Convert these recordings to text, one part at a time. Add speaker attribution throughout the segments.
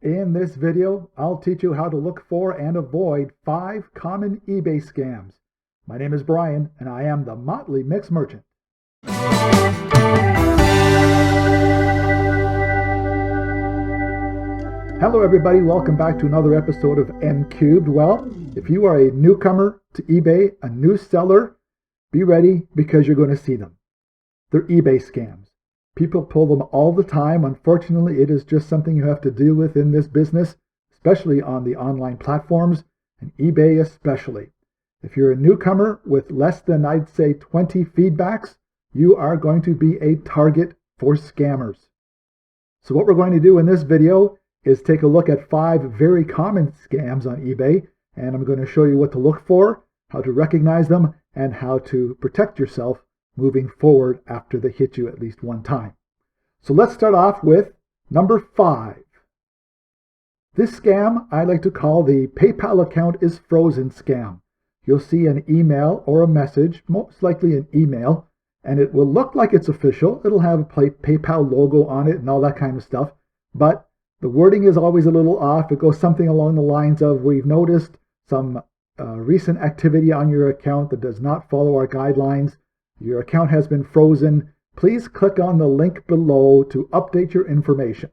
Speaker 1: In this video, I'll teach you how to look for and avoid 5 common eBay scams. My name is Brian, and I am the Motley Mix Merchant. Hello everybody, welcome back to another episode of M Cubed. Well, if you are a newcomer to eBay, a new seller, be ready because you're going to see them. They're eBay scams. People pull them all the time. Unfortunately, it is just something you have to deal with in this business, especially on the online platforms, and eBay especially. If you're a newcomer with less than, I'd say, 20 feedbacks, you are going to be a target for scammers. So what we're going to do in this video is take a look at 5 very common scams on eBay, and I'm going to show you what to look for, how to recognize them, and how to protect yourself moving forward after they hit you at least one time. So let's start off with number 5. This scam I like to call the PayPal account is frozen scam. You'll see an email or a message, most likely an email, and it will look like it's official. It'll have a PayPal logo on it and all that kind of stuff, but the wording is always a little off. It goes something along the lines of, we've noticed some recent activity on your account that does not follow our guidelines. Your account has been frozen. Please click on the link below to update your information.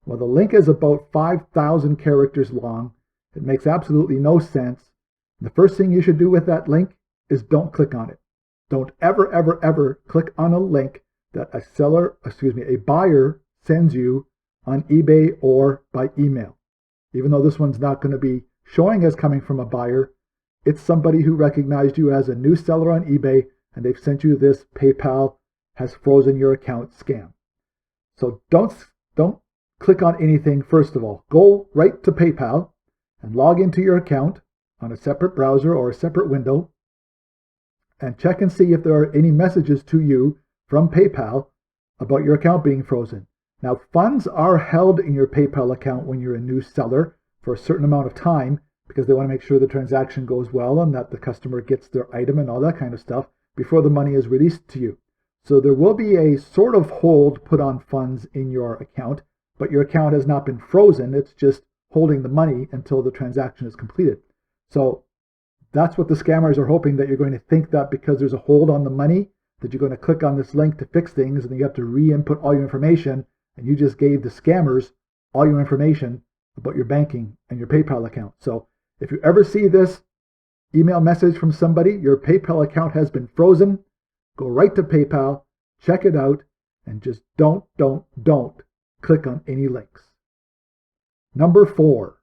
Speaker 1: Well, the link is about 5,000 characters long. It makes absolutely no sense. The first thing you should do with that link is don't click on it. Don't ever, ever, ever click on a link that a buyer sends you on eBay or by email. Even though this one's not going to be showing as coming from a buyer, it's somebody who recognized you as a new seller on eBay, and they've sent you this PayPal has frozen your account scam. So don't click on anything. First of all, go right to PayPal and log into your account on a separate browser or a separate window and check and see if there are any messages to you from PayPal about your account being frozen. Now, funds are held in your PayPal account when you're a new seller for a certain amount of time because they want to make sure the transaction goes well and that the customer gets their item and all that kind of stuff before the money is released to you. So there will be a sort of hold put on funds in your account, but your account has not been frozen. It's just holding the money until the transaction is completed. So that's what the scammers are hoping, that you're going to think that because there's a hold on the money, that you're going to click on this link to fix things, and then you have to re-input all your information, and you just gave the scammers all your information about your banking and your PayPal account. So if you ever see this email message from somebody, your PayPal account has been frozen, go right to PayPal, check it out, and just don't click on any links. Number 4.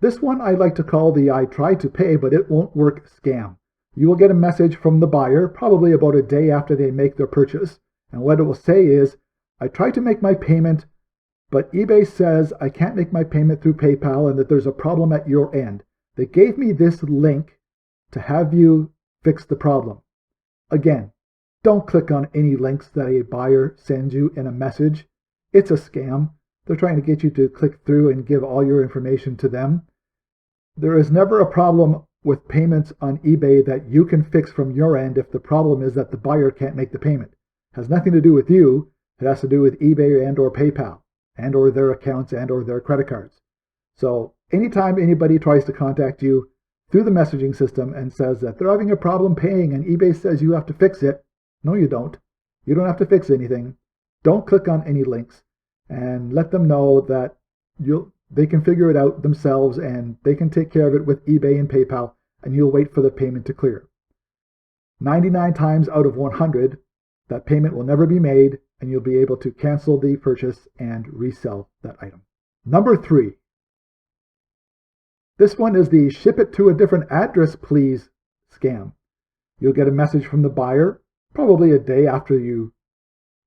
Speaker 1: This one I like to call the I tried to pay but it won't work scam. You will get a message from the buyer probably about a day after they make their purchase, and what it will say is, I tried to make my payment, but eBay says I can't make my payment through PayPal and that there's a problem at your end. They gave me this link to have you fix the problem. Again, don't click on any links that a buyer sends you in a message. It's a scam. They're trying to get you to click through and give all your information to them. There is never a problem with payments on eBay that you can fix from your end if the problem is that the buyer can't make the payment. It has nothing to do with you. It has to do with eBay and or PayPal and or their accounts and or their credit cards. So anytime anybody tries to contact you through the messaging system and says that they're having a problem paying and eBay says you have to fix it, no, you don't. You don't have to fix anything. Don't click on any links, and let them know that they can figure it out themselves and they can take care of it with eBay and PayPal, and you'll wait for the payment to clear. 99 times out of 100, that payment will never be made, and you'll be able to cancel the purchase and resell that item. Number 3. This one is the ship it to a different address, please scam. You'll get a message from the buyer, probably a day after you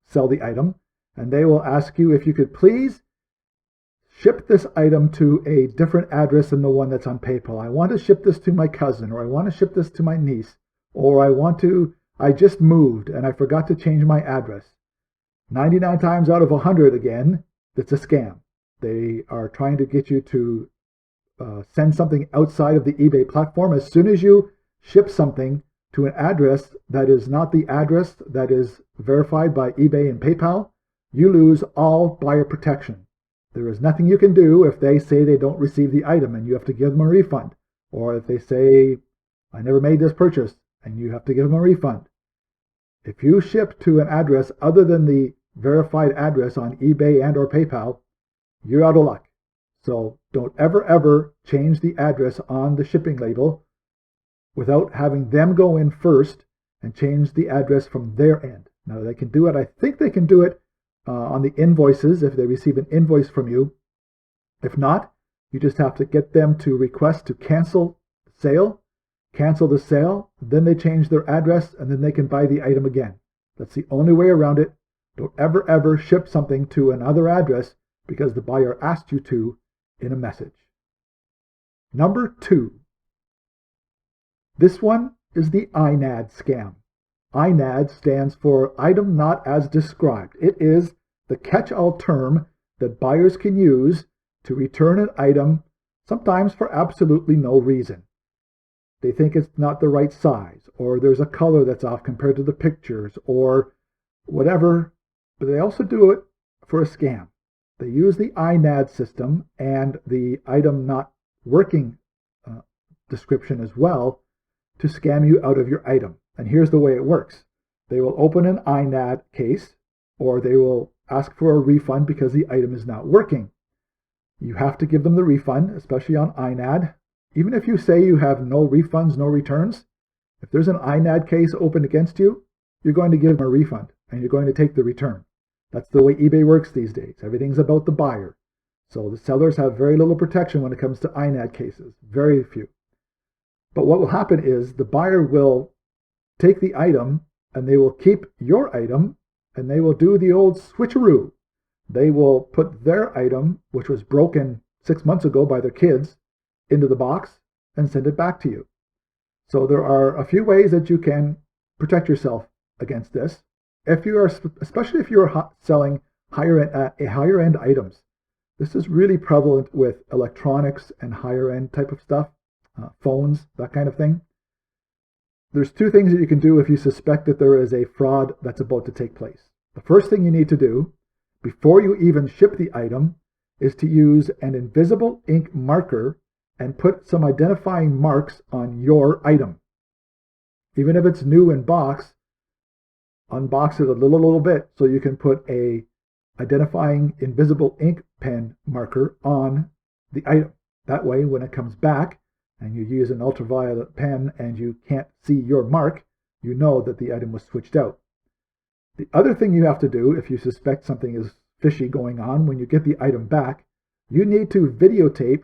Speaker 1: sell the item, and they will ask you if you could please ship this item to a different address than the one that's on PayPal. I want to ship this to my cousin, or I want to ship this to my niece, or I just moved and I forgot to change my address. 99 times out of 100, again, it's a scam. They are trying to get you to send something outside of the eBay platform. As soon as you ship something to an address that is not the address that is verified by eBay and PayPal, you lose all buyer protection. There is nothing you can do if they say they don't receive the item and you have to give them a refund. Or if they say, I never made this purchase, and you have to give them a refund. If you ship to an address other than the verified address on eBay and or PayPal, you're out of luck. So don't ever change the address on the shipping label without having them go in first and change the address from their end. Now they can do it, I think they can do it on the invoices if they receive an invoice from you. If not, you just have to get them to request to cancel the sale, then they change their address, and then they can buy the item again. That's the only way around it. Don't ever ship something to another address because the buyer asked you to in a message. Number 2. This one is the EIN Ad Scam. EIN Ad stands for Item Not As Described. It is the catch-all term that buyers can use to return an item, sometimes for absolutely no reason. They think it's not the right size, or there's a color that's off compared to the pictures, or whatever, but they also do it for a scam. They use the EIN Ad system and the item not working description as well to scam you out of your item. And here's the way it works. They will open an EIN Ad case, or they will ask for a refund because the item is not working. You have to give them the refund, especially on EIN Ad. Even if you say you have no refunds, no returns, if there's an EIN Ad case opened against you, you're going to give them a refund and you're going to take the return. That's the way eBay works these days. Everything's about the buyer. So the sellers have very little protection when it comes to EIN Ad cases, very few. But what will happen is the buyer will take the item and they will keep your item and they will do the old switcheroo. They will put their item, which was broken 6 months ago by their kids, into the box and send it back to you. So there are a few ways that you can protect yourself against this. Especially if you're selling higher end items. This is really prevalent with electronics and higher end type of stuff, phones, that kind of thing. There's 2 things that you can do if you suspect that there is a fraud that's about to take place. The first thing you need to do before you even ship the item is to use an invisible ink marker and put some identifying marks on your item. Even if it's new in box, unbox it a little bit so you can put a identifying invisible ink pen marker on the item. That way, when it comes back and you use an ultraviolet pen and you can't see your mark, you know that the item was switched out. The other thing you have to do if you suspect something is fishy going on when you get the item back, you need to videotape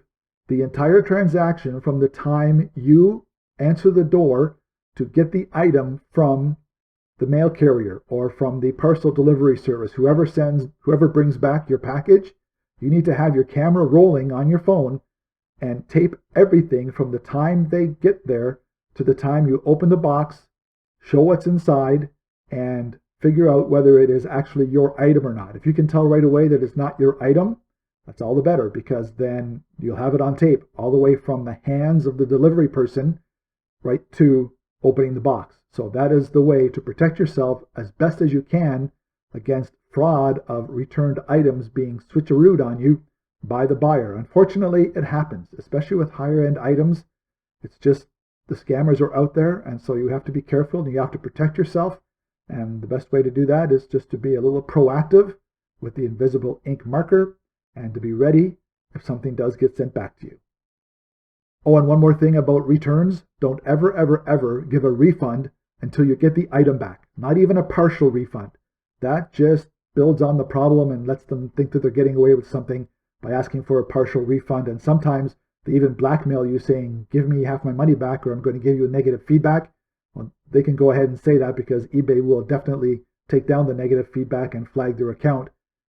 Speaker 1: the entire transaction from the time you answer the door to get the item from the mail carrier or from the parcel delivery service. Whoever brings back your package, you need to have your camera rolling on your phone and tape everything from the time they get there to the time you open the box, show what's inside, and figure out whether it is actually your item or not. If you can tell right away that it's not your item, that's all the better, because then you'll have it on tape all the way from the hands of the delivery person right to opening the box. So that is the way to protect yourself as best as you can against fraud of returned items being switcherooed on you by the buyer. Unfortunately, it happens, especially with higher end items. It's just the scammers are out there, and so you have to be careful and you have to protect yourself. And the best way to do that is just to be a little proactive with the invisible ink marker and to be ready if something does get sent back to you. Oh, and one more thing about returns. Don't ever give a refund until you get the item back. Not even a partial refund. That just builds on the problem and lets them think that they're getting away with something by asking for a partial refund. And sometimes they even blackmail you saying, give me half my money back or I'm going to give you a negative feedback. Well, they can go ahead and say that because eBay will definitely take down the negative feedback and flag their account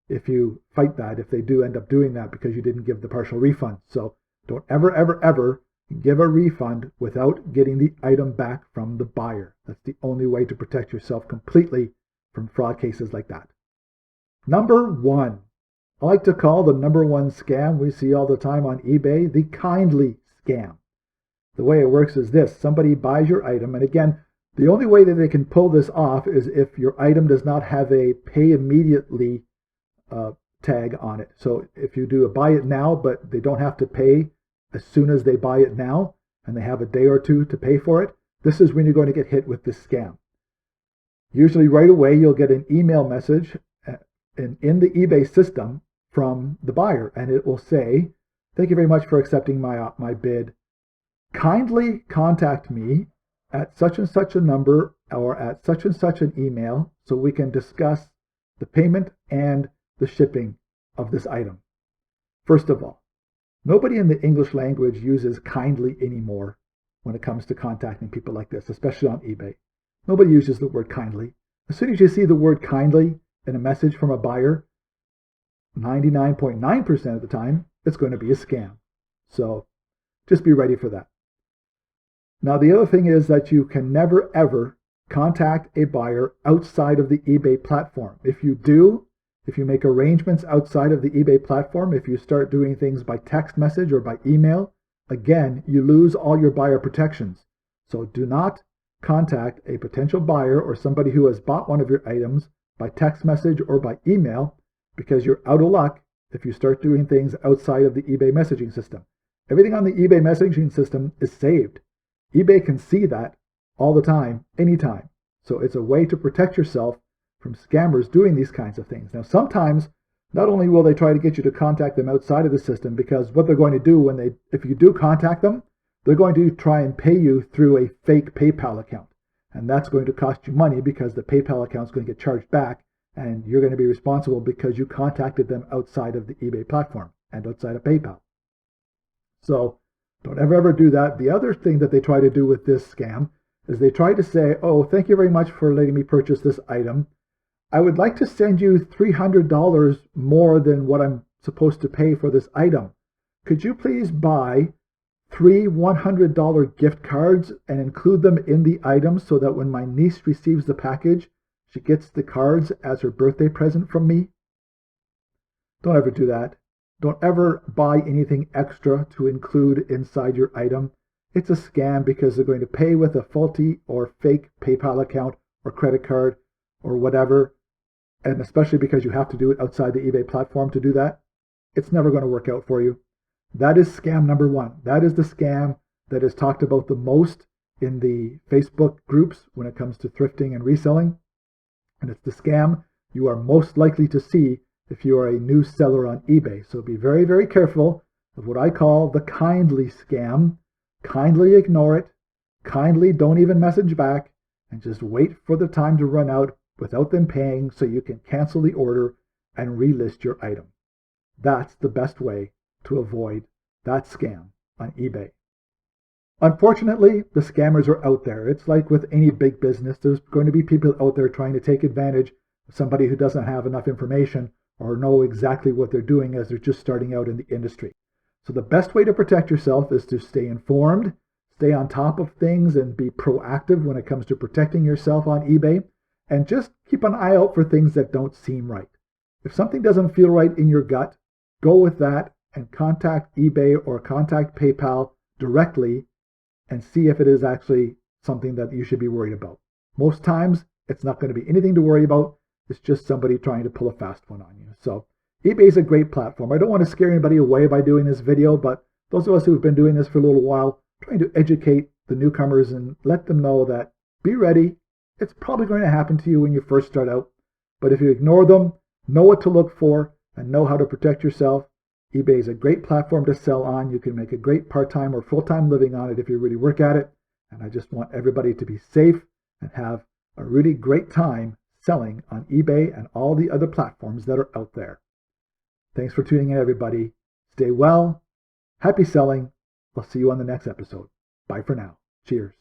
Speaker 1: if you fight that, if they do end up doing that because you didn't give the partial refund. So don't ever give a refund without getting the item back from the buyer. That's the only way to protect yourself completely from fraud cases like that. Number 1. I like to call the number 1 scam we see all the time on eBay the kindly scam. The way it works is this. Somebody buys your item, and again, the only way that they can pull this off is if your item does not have a pay immediately tag on it. So if you do a buy it now, but they don't have to pay as soon as they buy it now, and they have a day or two to pay for it, this is when you're going to get hit with this scam. Usually right away, you'll get an email message in the eBay system from the buyer, and it will say, "Thank you very much for accepting my bid. Kindly contact me at such and such a number or at such and such an email so we can discuss the payment and the shipping of this item." First of all, nobody in the English language uses kindly anymore when it comes to contacting people like this, especially on eBay. Nobody uses the word kindly. As soon as you see the word kindly in a message from a buyer, 99.9% of the time, it's going to be a scam. So just be ready for that. Now, the other thing is that you can never, ever contact a buyer outside of the eBay platform. If you do, if you make arrangements outside of the eBay platform, if you start doing things by text message or by email, again, you lose all your buyer protections. So do not contact a potential buyer or somebody who has bought one of your items by text message or by email, because you're out of luck if you start doing things outside of the eBay messaging system. Everything on the eBay messaging system is saved. eBay can see that all the time, anytime. So it's a way to protect yourself from scammers doing these kinds of things. Now, sometimes not only will they try to get you to contact them outside of the system, because what they're going to do if you do contact them, they're going to try and pay you through a fake PayPal account. And that's going to cost you money because the PayPal account is going to get charged back, and you're going to be responsible because you contacted them outside of the eBay platform and outside of PayPal. So don't ever do that. The other thing that they try to do with this scam is they try to say, "Oh, thank you very much for letting me purchase this item. I would like to send you $300 more than what I'm supposed to pay for this item. Could you please buy 3 $100 gift cards and include them in the item so that when my niece receives the package, she gets the cards as her birthday present from me?" Don't ever do that. Don't ever buy anything extra to include inside your item. It's a scam because they're going to pay with a faulty or fake PayPal account or credit card or whatever. And especially because you have to do it outside the eBay platform to do that, it's never going to work out for you. That is scam number one. That is the scam that is talked about the most in the Facebook groups when it comes to thrifting and reselling. And it's the scam you are most likely to see if you are a new seller on eBay. So be very, very careful of what I call the kindly scam. Kindly ignore it. Kindly don't even message back, and just wait for the time to run out without them paying so you can cancel the order and relist your item. That's the best way to avoid that scam on eBay. Unfortunately, the scammers are out there. It's like with any big business. There's going to be people out there trying to take advantage of somebody who doesn't have enough information or know exactly what they're doing as they're just starting out in the industry. So the best way to protect yourself is to stay informed, stay on top of things, and be proactive when it comes to protecting yourself on eBay. And just keep an eye out for things that don't seem right. If something doesn't feel right in your gut, go with that and contact eBay or contact PayPal directly and see if it is actually something that you should be worried about. Most times, it's not going to be anything to worry about. It's just somebody trying to pull a fast one on you. So eBay is a great platform. I don't want to scare anybody away by doing this video, but those of us who've been doing this for a little while, trying to educate the newcomers and let them know that be ready. It's probably going to happen to you when you first start out. But if you ignore them, know what to look for, and know how to protect yourself, eBay is a great platform to sell on. You can make a great part-time or full-time living on it if you really work at it. And I just want everybody to be safe and have a really great time selling on eBay and all the other platforms that are out there. Thanks for tuning in, everybody. Stay well. Happy selling. I'll see you on the next episode. Bye for now. Cheers.